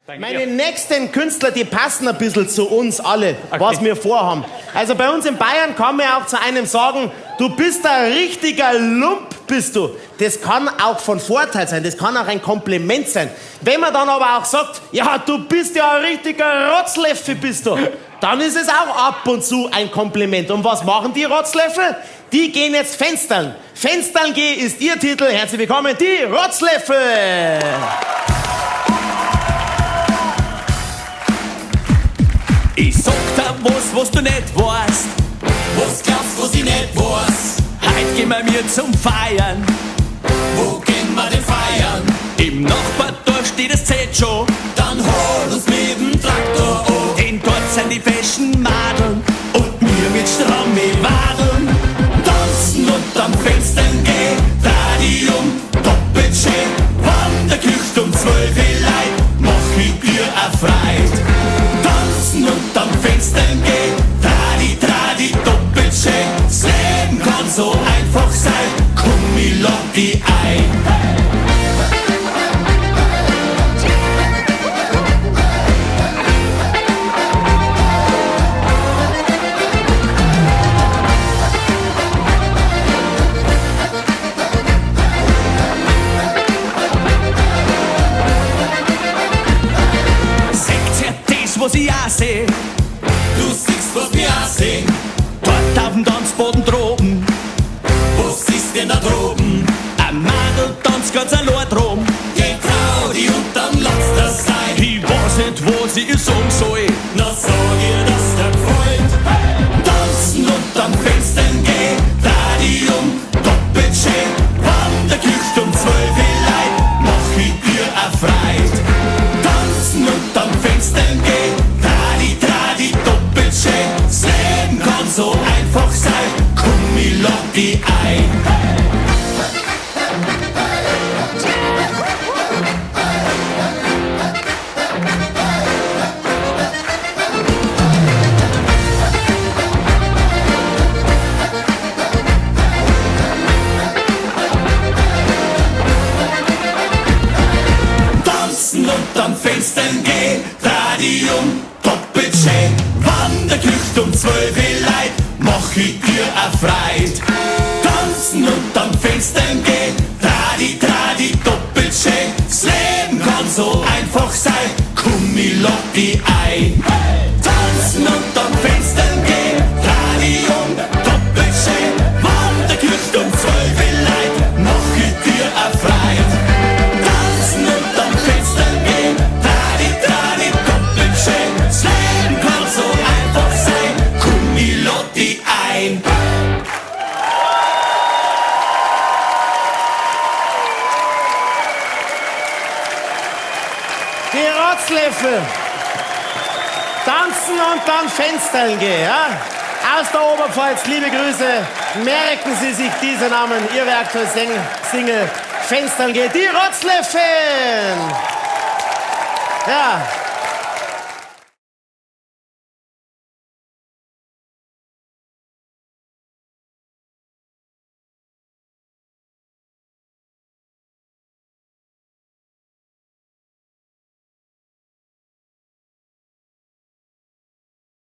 Meine nächsten Künstler, die passen ein bisschen zu uns alle, was wir vorhaben. Also bei uns in Bayern kann man auch zu einem sagen, du bist ein richtiger Lump, bist du. Das kann auch von Vorteil sein, das kann auch ein Kompliment sein. Wenn man dann aber auch sagt, ja, du bist ja ein richtiger Rotzleffe, bist du, dann ist es auch ab und zu ein Kompliment. Und was machen die Rotzleffe? Die gehen jetzt fenstern. Fenstern gehen ist ihr Titel. Herzlich willkommen, die Rotzleffe. Ich sag dir was du nicht weißt. Was glaubst, was ich nicht weiß? Heut gehen wir mir zum Feiern. Wo gehen wir denn feiern? Im Nachbardorf steht das Zelt schon. Dann hol uns mit dem Traktor an. Denn dort sind die feschen Madeln und mir mit Strammi wadeln. Tanzen und am Fenstern gehen, Radium, doppelt schön. Wann der Küche um 12 Uhr leid, mach ich dir a Freit. Tanzen und am Fenstern gehen, Tradi, doppelt schön. Das Leben kann so einfach sein, komm, ich lad dich ein. Was ich auch seh, Du siehst, was wir auch sehen. dort auf dem Tanzboden droben. Was ist denn da droben? Ein Madel tanzt ganz allein drum. Geh trau die und dann lass das sein. Ich weiß nicht, was ich sagen soll. Na sag ihr, dass der gefällt. Tanzen und am Fenstern gehen, Radium, doppelt schön. Wann der Küche um 12 Uhr leid, mach ich dir a Freit. Tanzen und am Fenstern gehen, Tradi, doppelt schön. Das Leben kann so einfach sein, komm, ich lad dich ein. Und am Fenstern gehen, Radium, doppelt schön. Wann der Küche um 12 Uhr leid, mach ich dir a Freit. Tanzen und am Fenstern gehen, Tradi, doppelt schön. Das Leben kann so einfach sein, komm, ich lad dich ein. Tanzen und am Fenstern gehen, Radium, doppelt schön. Wann der Küche um 12 Uhr leid, mach ich dir a Freit. Tanzen und am Fenstern gehen, Tradi, doppelt schön. Das Leben kann so einfach sein, komm, ich lad dich ein. Die Rotzleffe. Tanzen und dann Fenstern gehen, ja? Aus der Oberpfalz, liebe Grüße. Merken Sie sich diesen Namen, Ihre aktuelle Single Fenstern gehen. Die Rotzleffen. Ja.